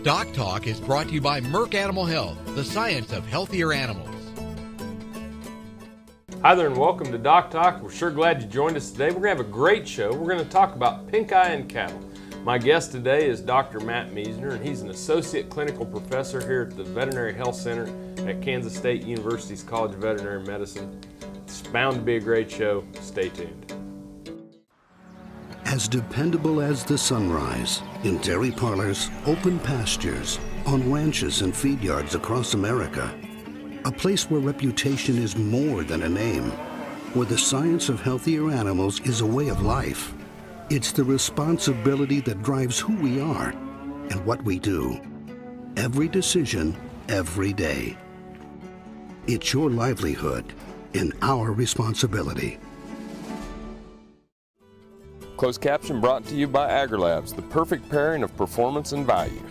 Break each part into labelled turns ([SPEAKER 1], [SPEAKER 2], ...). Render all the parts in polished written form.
[SPEAKER 1] DocTalk is brought to you by Merck Animal Health, the science of healthier animals.
[SPEAKER 2] Hi there and welcome to DocTalk. We're sure glad you joined us today. We're going to have a great show. We're going to talk about pink eye in cattle. My guest today is Dr. Matt Meisner, and he's an associate clinical professor here at the Veterinary Health Center at Kansas State University's College of Veterinary Medicine. It's bound to be a great show. Stay tuned.
[SPEAKER 3] As dependable as the sunrise, in dairy parlors, open pastures, on ranches and feed yards across America, a place where reputation is more than a name, where the science of healthier animals is a way of life. It's the responsibility that drives who we are and what we do. Every decision, every day. It's your livelihood and our responsibility.
[SPEAKER 4] Closed caption brought to you by AgriLabs, the perfect pairing of performance and value.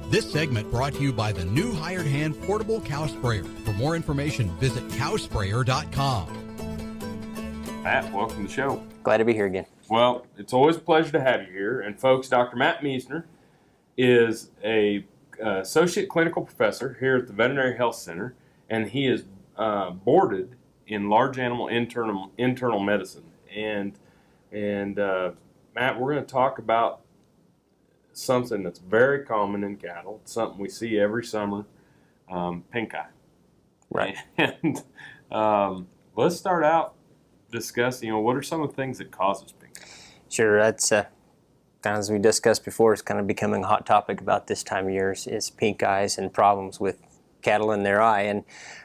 [SPEAKER 1] This segment brought to you by the new Hired Hand Portable Cow Sprayer. For more information, visit cowsprayer.com.
[SPEAKER 2] Matt, welcome to the show.
[SPEAKER 5] Glad to be here again.
[SPEAKER 2] Well, it's always a pleasure to have you here. And folks, Dr. Matt Meisner is a associate clinical professor here at the Veterinary Health Center, and he is boarded in large animal internal medicine. And Matt, we're going to talk about something that's very common in cattle. It's something we see every summer, pink eye.
[SPEAKER 5] Right.
[SPEAKER 2] And let's start out discussing, what are some of the things that causes pink eye?
[SPEAKER 5] Sure, that's kind of, as we discussed before, it's kind of becoming a hot topic about this time of year is pink eyes and problems with cattle in their eye.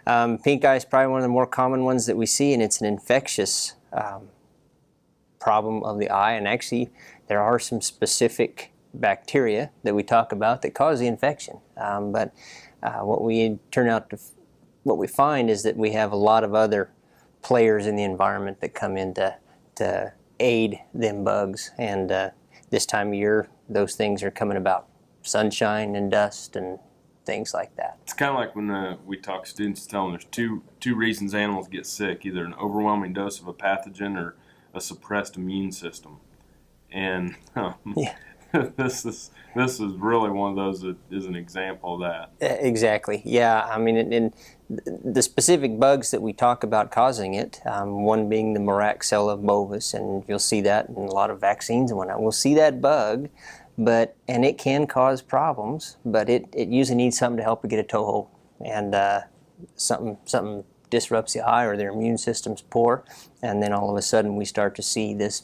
[SPEAKER 5] And pink eye is probably one of the more common ones that we see, and it's an infectious problem of the eye. And actually, there are some specific bacteria that we talk about that cause the infection. But what we find is that we have a lot of other players in the environment that come in to aid them bugs. And this time of year, those things are coming about. Sunshine and dust and things like that.
[SPEAKER 2] It's kind of like when we talk students, tell them there's two reasons animals get sick, either an overwhelming dose of a pathogen or a suppressed immune system. And
[SPEAKER 5] yeah.
[SPEAKER 2] This is really one of those that is an example of that.
[SPEAKER 5] Exactly. Yeah. I mean, in the specific bugs that we talk about causing it, one being the Moraxella bovis, and you'll see that in a lot of vaccines and whatnot. We'll see that bug, and it can cause problems, but it usually needs something to help it get a toehold, and something disrupts the eye or their immune system's poor, and then all of a sudden we start to see this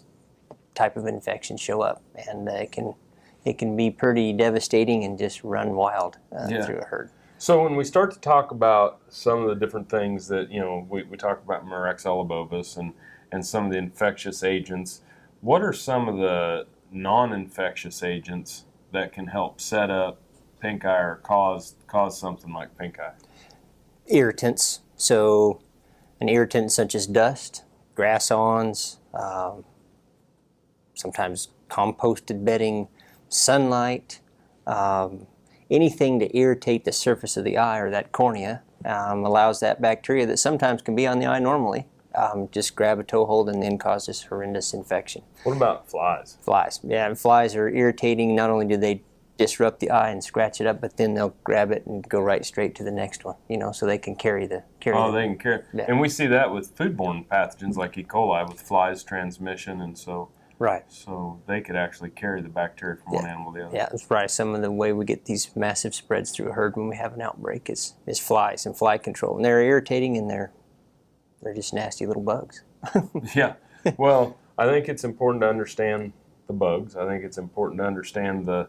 [SPEAKER 5] type of infection show up, and it can be pretty devastating and just run wild through a herd.
[SPEAKER 2] So when we start to talk about some of the different things that, we talk about Moraxella bovis and some of the infectious agents, what are some of the non-infectious agents that can help set up pink eye or cause something like pink eye?
[SPEAKER 5] Irritants. So an irritant such as dust, grass-awns, sometimes composted bedding, sunlight, anything to irritate the surface of the eye or that cornea allows that bacteria that sometimes can be on the eye normally just grab a toehold and then cause this horrendous infection.
[SPEAKER 2] What about flies?
[SPEAKER 5] Flies. Yeah, flies are irritating. Not only do they disrupt the eye and scratch it up, but then they'll grab it and go right straight to the next one, so they can carry the...
[SPEAKER 2] They can carry. Yeah. And we see that with foodborne pathogens like E. coli with flies transmission, and so...
[SPEAKER 5] Right.
[SPEAKER 2] So they could actually carry the bacteria from one animal to the other.
[SPEAKER 5] Yeah, that's right. Some of the way we get these massive spreads through a herd when we have an outbreak is flies and fly control. And they're irritating, and they're just nasty little bugs.
[SPEAKER 2] Yeah. Well, I think it's important to understand the bugs. I think it's important to understand the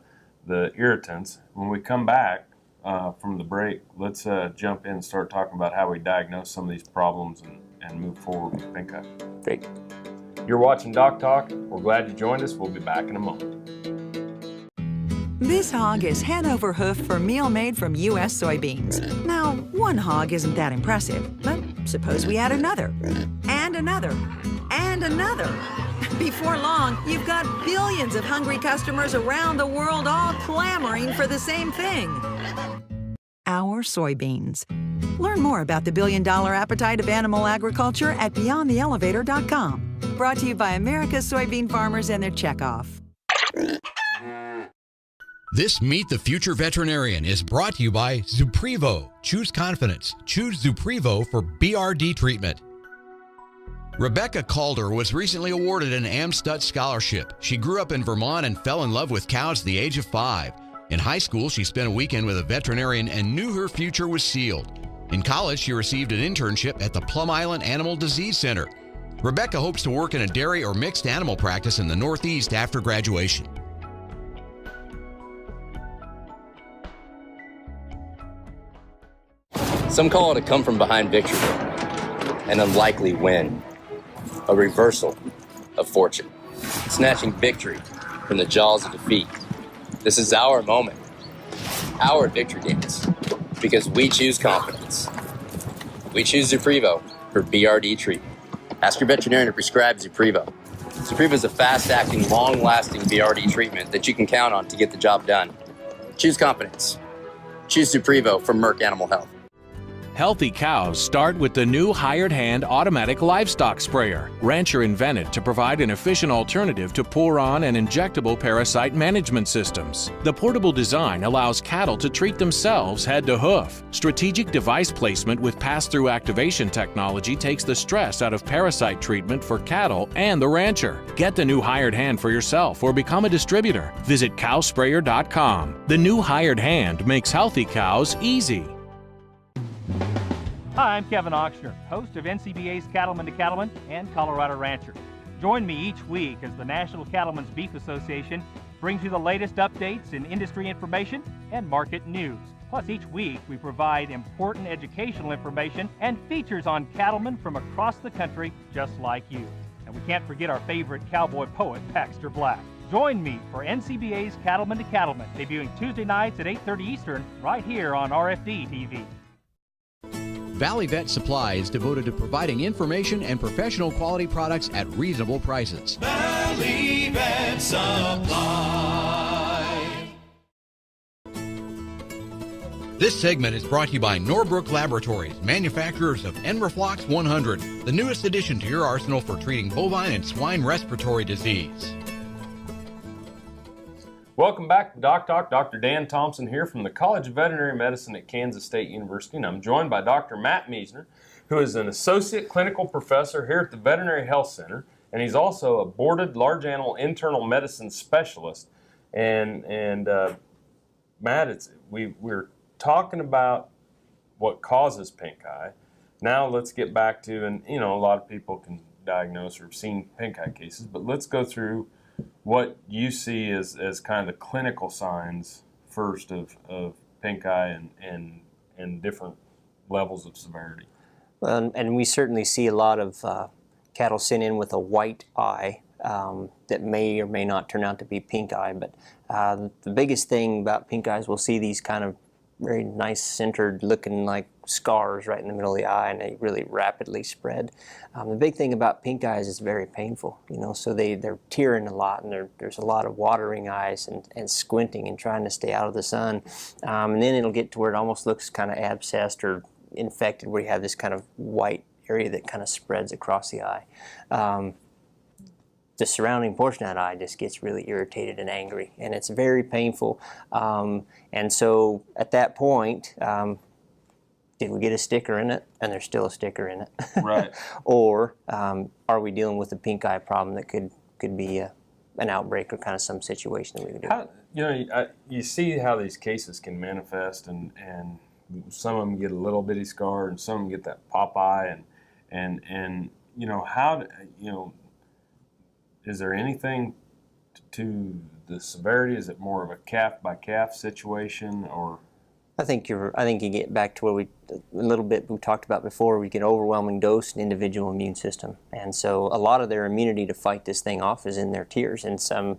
[SPEAKER 2] irritants. When we come back from the break, let's jump in and start talking about how we diagnose some of these problems and move forward with pink eye.
[SPEAKER 5] Great.
[SPEAKER 2] You're watching Doc Talk. We're glad you joined us. We'll be back in a moment.
[SPEAKER 6] This hog is head over hoof for meal made from U.S. soybeans. Now, one hog isn't that impressive, but suppose we add another, and another, and another. Before long, you've got billions of hungry customers around the world all clamoring for the same thing. Our soybeans. Learn more about the billion-dollar appetite of animal agriculture at BeyondTheElevator.com. Brought to you by America's soybean farmers and their checkoff.
[SPEAKER 1] This Meet the Future Veterinarian is brought to you by Zuprevo. Choose confidence. Choose Zuprevo for BRD treatment. Rebecca Calder was recently awarded an Amstutz scholarship. She grew up in Vermont and fell in love with cows at the age of 5. In high school, she spent a weekend with a veterinarian and knew her future was sealed. In college, she received an internship at the Plum Island Animal Disease Center. Rebecca hopes to work in a dairy or mixed animal practice in the Northeast after graduation.
[SPEAKER 7] Some call it a come-from-behind victory, an unlikely win, a reversal of fortune, snatching victory from the jaws of defeat. This is our moment, our victory dance, because we choose confidence. We choose Zuprevo for BRD treatment. Ask your veterinarian to prescribe Zuprevo. Zuprevo is a fast-acting, long-lasting BRD treatment that you can count on to get the job done. Choose confidence. Choose Zuprevo from Merck Animal Health.
[SPEAKER 8] Healthy cows start with the new hired hand automatic livestock sprayer. Rancher invented to provide an efficient alternative to pour-on and injectable parasite management systems. The portable design allows cattle to treat themselves head to hoof. Strategic device placement with pass-through activation technology takes the stress out of parasite treatment for cattle and the rancher. Get the new hired hand for yourself or become a distributor. Visit cowsprayer.com. The new hired hand makes healthy cows easy.
[SPEAKER 9] Hi, I'm Kevin Ochsner, host of NCBA's Cattleman to Cattleman and Colorado Rancher. Join me each week as the National Cattlemen's Beef Association brings you the latest updates in industry information and market news. Plus, each week we provide important educational information and features on cattlemen from across the country just like you. And we can't forget our favorite cowboy poet, Baxter Black. Join me for NCBA's Cattleman to Cattleman, debuting Tuesday nights at 8:30 Eastern, right here on RFD TV.
[SPEAKER 1] Valley Vet Supply is devoted to providing information and professional quality products at reasonable prices.
[SPEAKER 10] Valley Vet Supply.
[SPEAKER 1] This segment is brought to you by Norbrook Laboratories, manufacturers of Enroflox 100, the newest addition to your arsenal for treating bovine and swine respiratory disease.
[SPEAKER 2] Welcome back to Doc Talk. Dr. Dan Thompson here from the College of Veterinary Medicine at Kansas State University, and I'm joined by Dr. Matt Meisner, who is an associate clinical professor here at the Veterinary Health Center, and he's also a boarded large animal internal medicine specialist. And Matt, we're talking about what causes pink eye. Now let's get back to, and a lot of people can diagnose or have seen pink eye cases, but let's go through what you see as kind of the clinical signs first of pink eye and different levels of severity.
[SPEAKER 5] Well, and we certainly see a lot of cattle sent in with a white eye that may or may not turn out to be pink eye. But the biggest thing about pink eyes, we'll see these kind of very nice centered looking like scars right in the middle of the eye, and they really rapidly spread. The big thing about pink eyes is very painful, so they're tearing a lot, and there's a lot of watering eyes and squinting and trying to stay out of the sun. And then it'll get to where it almost looks kind of abscessed or infected, where you have this kind of white area that kind of spreads across the eye. The surrounding portion of that eye just gets really irritated and angry, and it's very painful. And so at that point, did we get a sticker in it? And there's still a sticker in it.
[SPEAKER 2] Right.
[SPEAKER 5] Or are we dealing with a pink eye problem that could be an outbreak or kind of some situation that we would do?
[SPEAKER 2] You see how these cases can manifest, and some of them get a little bitty scar, and some of them get that pop eye, and how is there anything to the severity? Is it more of a calf by calf situation, or
[SPEAKER 5] I think you get back to where we talked about before. We get overwhelming dose and individual immune system, and so a lot of their immunity to fight this thing off is in their tears, and some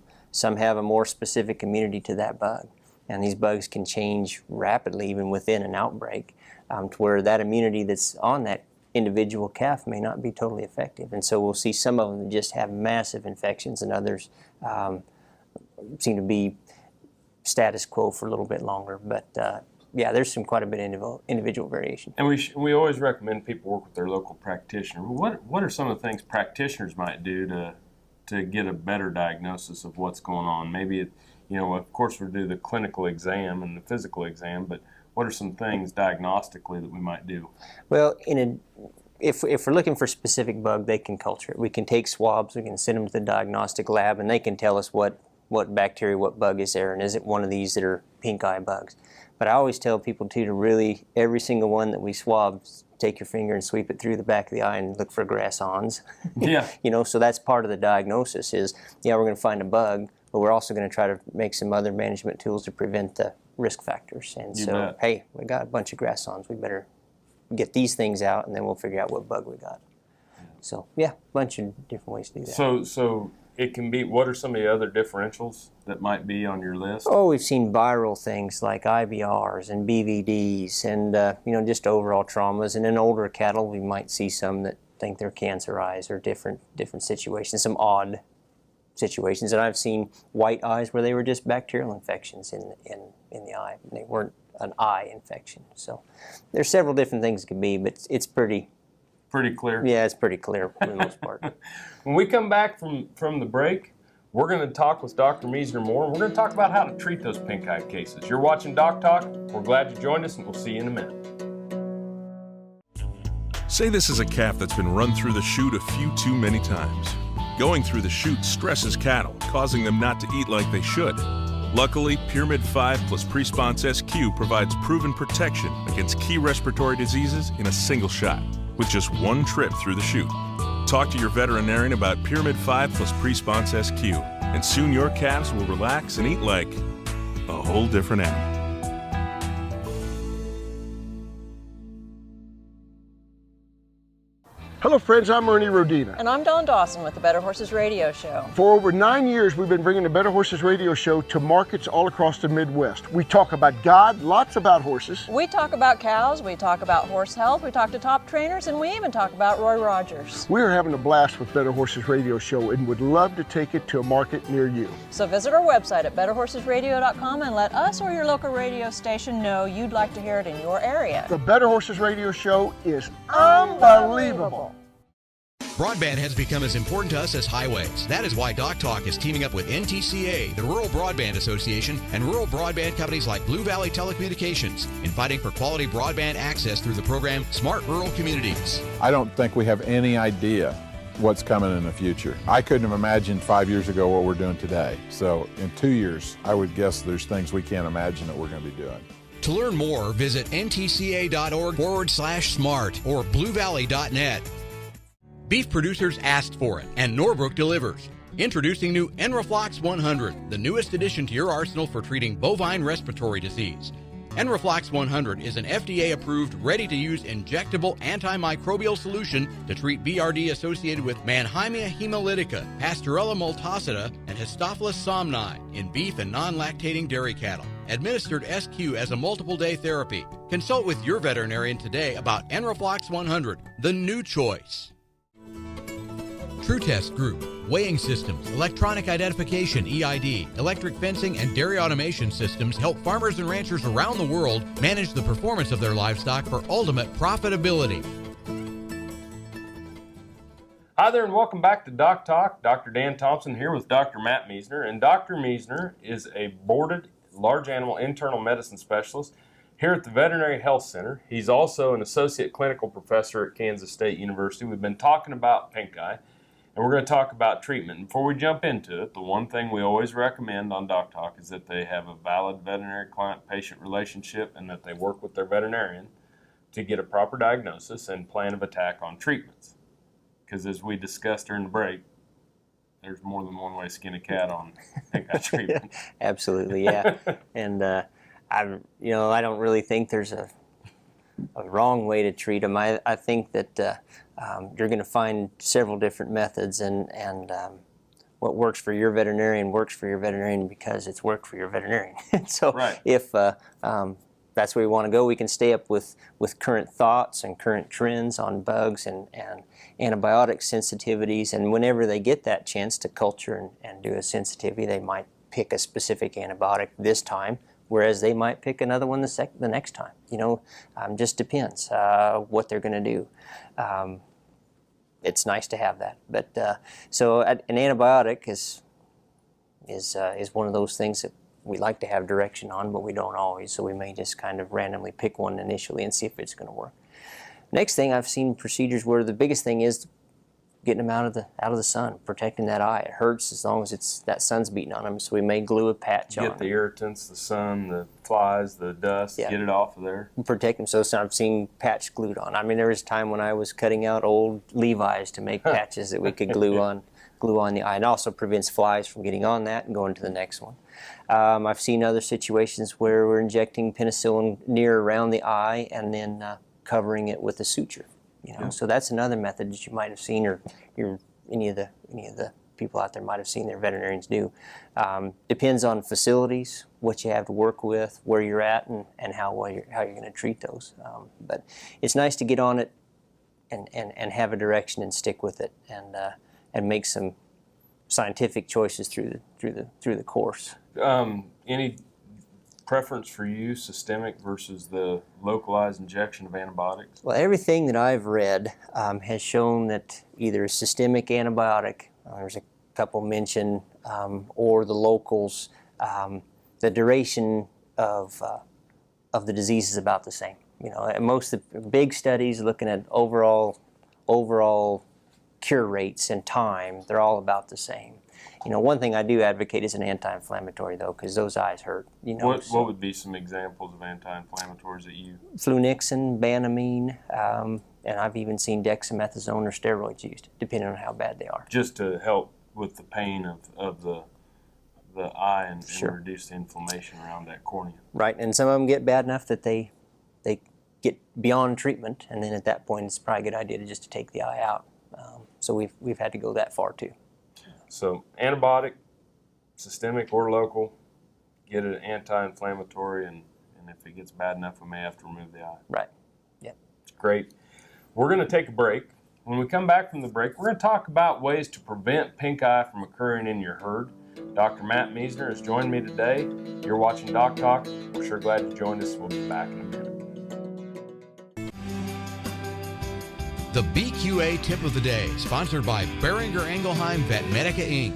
[SPEAKER 5] have a more specific immunity to that bug, and these bugs can change rapidly even within an outbreak, to where that immunity that's on that individual calf may not be totally effective, and so we'll see some of them that just have massive infections, and others seem to be status quo for a little bit longer, but. Yeah, there's quite a bit of individual variation.
[SPEAKER 2] And we always recommend people work with their local practitioner. What are some of the things practitioners might do to get a better diagnosis of what's going on? Maybe, of course, we do the clinical exam and the physical exam, but what are some things diagnostically that we might do?
[SPEAKER 5] Well, if we're looking for a specific bug, they can culture it. We can take swabs, we can send them to the diagnostic lab, and they can tell us what bacteria, what bug is there, and is it one of these that are pink eye bugs. But I always tell people too to really, every single one that we swab, take your finger and sweep it through the back of the eye and look for grass-ons.
[SPEAKER 2] Yeah.
[SPEAKER 5] So that's part of the diagnosis is, we're going to find a bug, but we're also going to try to make some other management tools to prevent the risk factors. And hey, we got a bunch of grass-ons. We better get these things out, and then we'll figure out what bug we got. So, yeah, a bunch of different ways to do that.
[SPEAKER 2] So it can be, what are some of the other differentials that might be on your list?
[SPEAKER 5] Oh, we've seen viral things like IBRs and BVDs and, just overall traumas. And in older cattle, we might see some that think they're cancerized or different situations, some odd situations. And I've seen white eyes where they were just bacterial infections in the eye. And they weren't an eye infection. So there's several different things it could be, but it's pretty
[SPEAKER 2] clear?
[SPEAKER 5] Yeah, it's pretty clear for the most part.
[SPEAKER 2] When we come back from the break, we're going to talk with Dr. Meisner more, and we're going to talk about how to treat those pink eye cases. You're watching Doc Talk. We're glad you joined us, and we'll see you in a minute.
[SPEAKER 11] Say this is a calf that's been run through the chute a few too many times. Going through the chute stresses cattle, causing them not to eat like they should. Luckily, Pyramid 5 plus Presponse SQ provides proven protection against key respiratory diseases in a single shot, with just one trip through the chute. Talk to your veterinarian about Pyramid 5 plus Presponse SQ, and soon your calves will relax and eat like a whole different animal.
[SPEAKER 12] Hello friends, I'm Ernie Rodina.
[SPEAKER 13] And I'm Dawn Dawson with the Better Horses Radio Show.
[SPEAKER 12] For over 9 years, we've been bringing the Better Horses Radio Show to markets all across the Midwest. We talk about God, lots about horses.
[SPEAKER 13] We talk about cows, we talk about horse health, we talk to top trainers, and we even talk about Roy Rogers.
[SPEAKER 12] We're having a blast with Better Horses Radio Show and would love to take it to a market near you.
[SPEAKER 13] So visit our website at betterhorsesradio.com and let us or your local radio station know you'd like to hear it in your area.
[SPEAKER 12] The Better Horses Radio Show is unbelievable.
[SPEAKER 1] Broadband has become as important to us as highways. That is why DocTalk is teaming up with NTCA, the Rural Broadband Association, and rural broadband companies like Blue Valley Telecommunications in fighting for quality broadband access through the program Smart Rural Communities.
[SPEAKER 14] I don't think we have any idea what's coming in the future. I couldn't have imagined 5 years ago what we're doing today. So in 2 years, I would guess there's things we can't imagine that we're going to be doing.
[SPEAKER 1] To learn more, visit ntca.org/smart or bluevalley.net. Beef producers asked for it, and Norbrook delivers. Introducing new Enroflox 100, the newest addition to your arsenal for treating bovine respiratory disease. Enroflox 100 is an FDA-approved, ready-to-use injectable antimicrobial solution to treat BRD associated with Mannheimia hemolytica, Pasteurella multacida, and Histophilus somni in beef and non-lactating dairy cattle. Administered SQ as a multiple-day therapy. Consult with your veterinarian today about Enroflox 100, the new choice. TrueTest Group, weighing systems, electronic identification EID, electric fencing, and dairy automation systems help farmers and ranchers around the world manage the performance of their livestock for ultimate profitability.
[SPEAKER 2] Hi there and welcome back to Doc Talk. Dr. Dan Thompson here with Dr. Matt Meisner. And Dr. Meisner is a boarded large animal internal medicine specialist here at the Veterinary Health Center. He's also an associate clinical professor at Kansas State University. We've been talking about pink eye. And we're going to talk about treatment. Before we jump into it, the one thing we always recommend on Doc Talk is that they have a valid veterinary client-patient relationship and that they work with their veterinarian to get a proper diagnosis and plan of attack on treatments. Because as we discussed during the break, there's more than one way to skin a cat on pink eye treatment.
[SPEAKER 5] Absolutely, yeah. And I don't really think there's a wrong way to treat them. I think that you're going to find several different methods, and what works for your veterinarian works for your veterinarian because it's worked for your veterinarian. So if that's where we want to go, we can stay up with current thoughts and current trends on bugs and antibiotic sensitivities, and whenever they get that chance to culture and do a sensitivity, they might pick a specific antibiotic this time, whereas they might pick another one the next time. Just depends what they're going to do. It's nice to have that, but so an antibiotic is one of those things that we like to have direction on, but we don't always. So we may just kind of randomly pick one initially and see if it's going to work. Next thing, I've seen procedures where the biggest thing is getting them out of the sun, protecting that eye. It hurts as long as that sun's beating on them, so we may glue a patch on.
[SPEAKER 2] Get the irritants, the sun, the flies, the dust, get it off of there.
[SPEAKER 5] Protect them. So I've seen patch glued on. I mean, there was a time when I was cutting out old Levi's to make patches that we could glue on the eye. It also prevents flies from getting on that and going to the next one. I've seen other situations where we're injecting penicillin near around the eye and then covering it with a suture. So that's another method that you might have seen, or any of the people out there might have seen their veterinarians do. Depends on facilities, what you have to work with, where you're at, and how you're going to treat those. But it's nice to get on it and have a direction and stick with it, and make some scientific choices through the course.
[SPEAKER 2] Any preference for you, systemic versus the localized injection of antibiotics?
[SPEAKER 5] Well, everything that I've read has shown that either a systemic antibiotic, there's a couple mentioned, or the locals, the duration of the disease is about the same. And most of the big studies looking at overall cure rates and time, they're all about the same. One thing I do advocate is an anti-inflammatory, though, because those eyes hurt.
[SPEAKER 2] What would be some examples of anti-inflammatories that you?
[SPEAKER 5] Flunixin, Banamine, and I've even seen dexamethasone or steroids used, depending on how bad they are.
[SPEAKER 2] Just to help with the pain of the eye and reduce the inflammation around that cornea.
[SPEAKER 5] Right, and some of them get bad enough that they get beyond treatment, and then at that point it's probably a good idea just to take the eye out. So we've had to go that far too.
[SPEAKER 2] So antibiotic, systemic or local, get an anti-inflammatory, and if it gets bad enough, we may have to remove the eye.
[SPEAKER 5] Right. Yep.
[SPEAKER 2] Great. We're going to take a break. When we come back from the break, we're going to talk about ways to prevent pink eye from occurring in your herd. Dr. Matt Meisner has joined me today. You're watching DocTalk. We're sure glad you joined us. We'll be back in a minute.
[SPEAKER 1] The BQA Tip of the Day, sponsored by Beringer Ingelheim Vetmedica, Inc.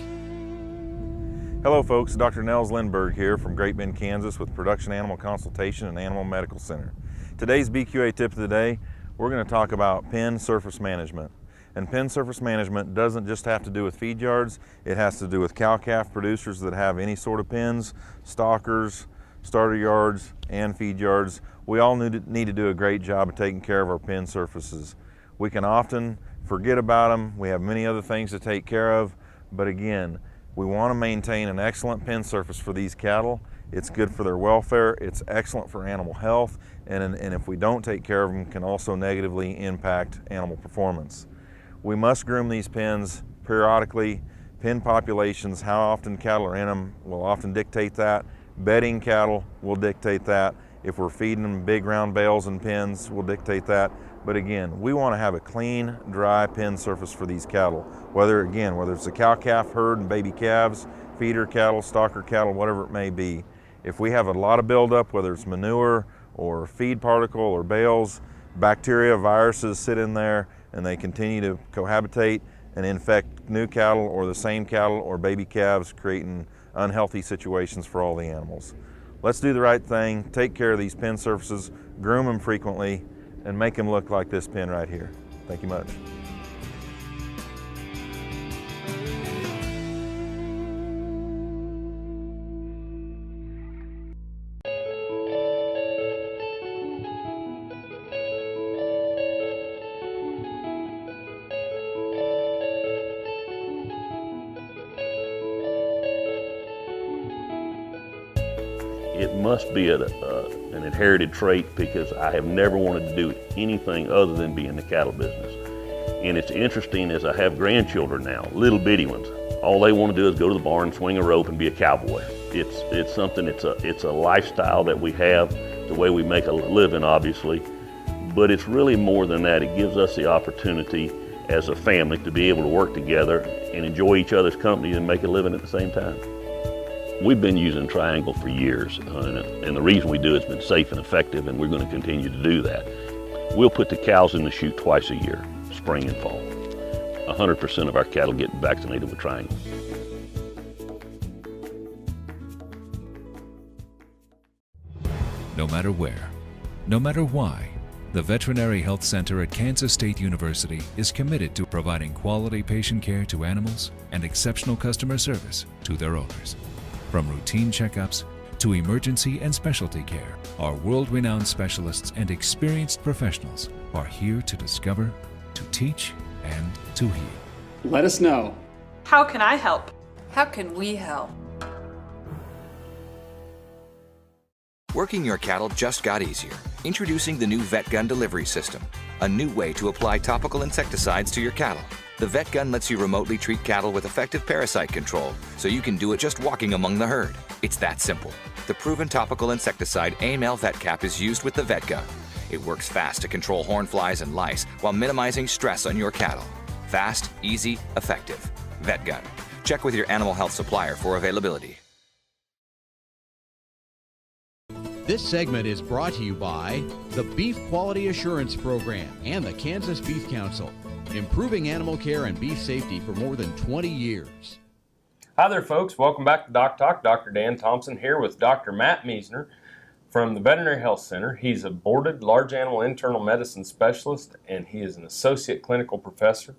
[SPEAKER 15] Hello folks, Dr. Nels Lindberg here from Great Bend, Kansas with Production Animal Consultation and Animal Medical Center. Today's BQA Tip of the Day, we're going to talk about pen surface management. And pen surface management doesn't just have to do with feed yards, it has to do with cow-calf producers that have any sort of pens, stockers, starter yards, and feed yards. We all need to do a great job of taking care of our pen surfaces. We can often forget about them. We have many other things to take care of, but again, we want to maintain an excellent pen surface for these cattle. It's good for their welfare, it's excellent for animal health, and if we don't take care of them, can also negatively impact animal performance. We must groom these pens periodically. Pen populations, how often cattle are in them, will often dictate that. Bedding cattle will dictate that. If we're feeding them big round bales and pens, will dictate that. But again, we want to have a clean, dry pen surface for these cattle. Whether it's a cow-calf herd and baby calves, feeder cattle, stalker cattle, whatever it may be. If we have a lot of buildup, whether it's manure or feed particle or bales, bacteria, viruses sit in there and they continue to cohabitate and infect new cattle or the same cattle or baby calves, creating unhealthy situations for all the animals. Let's do the right thing, take care of these pen surfaces, groom them frequently, and make them look like this pen right here. Thank you much.
[SPEAKER 16] It must be an inherited trait because I have never wanted to do anything other than be in the cattle business. And it's interesting as I have grandchildren now, little bitty ones. All they want to do is go to the barn, swing a rope, and be a cowboy. It's something. It's a lifestyle that we have, the way we make a living, obviously. But it's really more than that. It gives us the opportunity as a family to be able to work together and enjoy each other's company and make a living at the same time. We've been using Triangle for years, and the reason we do it has been safe and effective, and we're going to continue to do that. We'll put the cows in the chute twice a year, spring and fall. 100% of our cattle get vaccinated with Triangle.
[SPEAKER 17] No matter where, no matter why, the Veterinary Health Center at Kansas State University is committed to providing quality patient care to animals and exceptional customer service to their owners. From routine checkups to emergency and specialty care, our world-renowned specialists and experienced professionals are here to discover, to teach, and to heal.
[SPEAKER 18] Let us know.
[SPEAKER 19] How can I help?
[SPEAKER 20] How can we help?
[SPEAKER 21] Working your cattle just got easier. Introducing the new VetGun delivery system, a new way to apply topical insecticides to your cattle. The VetGun lets you remotely treat cattle with effective parasite control, so you can do it just walking among the herd. It's that simple. The proven topical insecticide AML VetCap is used with the VetGun. It works fast to control horn flies and lice while minimizing stress on your cattle. Fast, easy, effective. VetGun. Check with your animal health supplier for availability.
[SPEAKER 1] This segment is brought to you by the Beef Quality Assurance Program and the Kansas Beef Council, improving animal care and beef safety for more than 20 years.
[SPEAKER 2] Hi there, folks. Welcome back to DocTalk. Dr. Dan Thompson here with Dr. Matt Meisner from the Veterinary Health Center. He's a boarded large animal internal medicine specialist, and he is an associate clinical professor.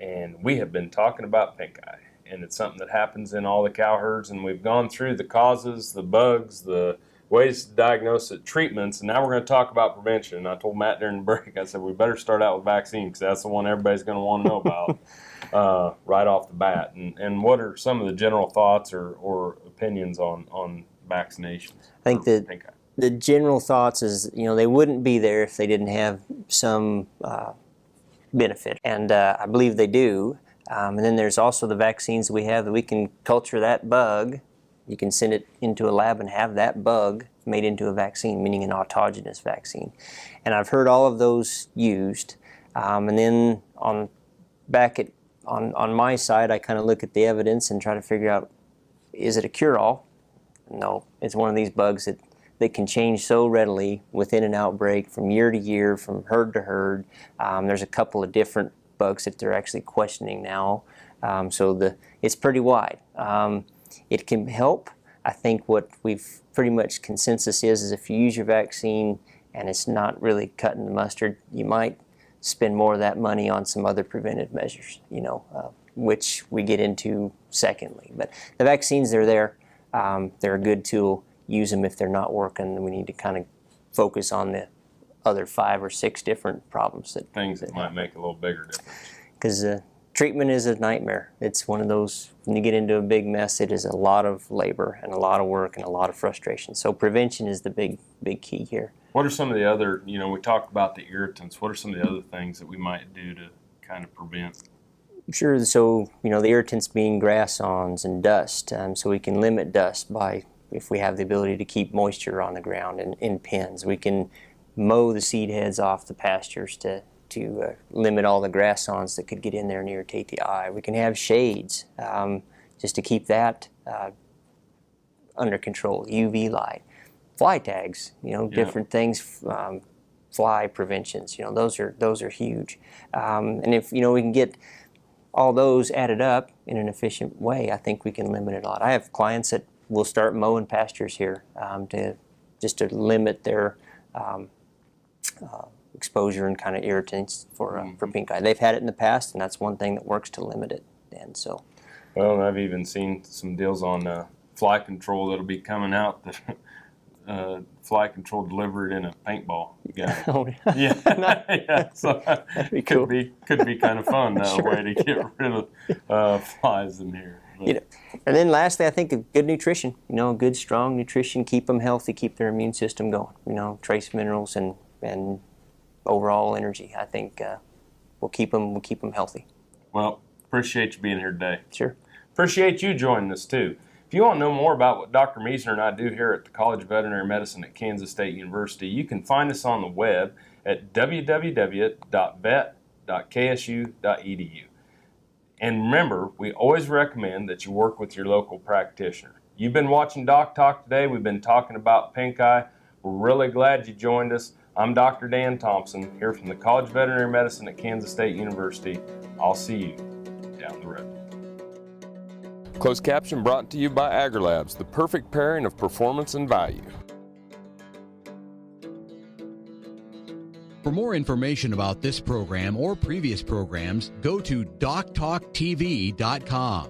[SPEAKER 2] And we have been talking about pink eye, and it's something that happens in all the cow herds, and we've gone through the causes, the bugs, the ways to diagnose it, treatments, and now we're going to talk about prevention. And I told Matt during the break, I said, we better start out with vaccine because that's the one everybody's going to want to know about right off the bat. And what are some of the general thoughts or opinions on vaccinations?
[SPEAKER 5] I think that the general thoughts is, they wouldn't be there if they didn't have some benefit. And I believe they do. And then there's also the vaccines we have that we can culture that bug. You can send it into a lab and have that bug made into a vaccine, meaning an autogenous vaccine. And I've heard all of those used. And then on my side, I kind of look at the evidence and try to figure out, is it a cure-all? No, it's one of these bugs that can change so readily within an outbreak from year to year, from herd to herd. There's a couple of different bugs that they're actually questioning now. So it's pretty wide. It can help. I think what we've pretty much consensus is if you use your vaccine and it's not really cutting the mustard, you might spend more of that money on some other preventive measures, which we get into secondly. But the vaccines, they're there. They're a good tool. Use them if they're not working. We need to kind of focus on the other 5 or 6 different problems that
[SPEAKER 2] might make a little bigger difference.
[SPEAKER 5] Because treatment is a nightmare. It's one of those, when you get into a big mess, it is a lot of labor and a lot of work and a lot of frustration. So prevention is the big key here.
[SPEAKER 2] What are some of the other, we talked about the irritants. What are some of the other things that we might do to kind of prevent?
[SPEAKER 5] Sure. So, the irritants being grass-awns and dust. So we can limit dust by, if we have the ability to keep moisture on the ground in pens. We can mow the seed heads off the pastures to limit all the grass-awns that could get in there and irritate the eye. We can have shades just to keep that under control. UV light, fly tags, different things, fly preventions. Those are huge. And if we can get all those added up in an efficient way, I think we can limit it a lot. I have clients that will start mowing pastures here to limit their exposure and kind of irritants for pink eye. They've had it in the past, and that's one thing that works to limit it. And so,
[SPEAKER 2] well, I've even seen some deals on fly control that'll be coming out. That fly control delivered in a paintball gun.
[SPEAKER 5] Oh,
[SPEAKER 2] yeah. Yeah. So
[SPEAKER 5] that'd be cool.
[SPEAKER 2] Could be kind of fun that way to get rid of flies in here.
[SPEAKER 5] You know, and then lastly, I think good nutrition. You know, good strong nutrition, keep them healthy, keep their immune system going. You know, trace minerals and overall energy. I think we'll keep them healthy.
[SPEAKER 2] Well, appreciate you being here today.
[SPEAKER 5] Sure.
[SPEAKER 2] Appreciate you joining us too. If you want to know more about what Dr. Meisner and I do here at the College of Veterinary Medicine at Kansas State University, you can find us on the web at www.vet.ksu.edu. And remember, we always recommend that you work with your local practitioner. You've been watching DocTalk today. We've been talking about pink eye. We're really glad you joined us. I'm Dr. Dan Thompson here from the College of Veterinary Medicine at Kansas State University. I'll see you down the road.
[SPEAKER 4] Closed caption brought to you by AgriLabs, the perfect pairing of performance and value.
[SPEAKER 1] For more information about this program or previous programs, go to DocTalkTV.com.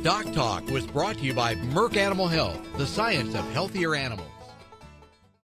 [SPEAKER 1] DocTalk was brought to you by Merck Animal Health, the science of healthier animals.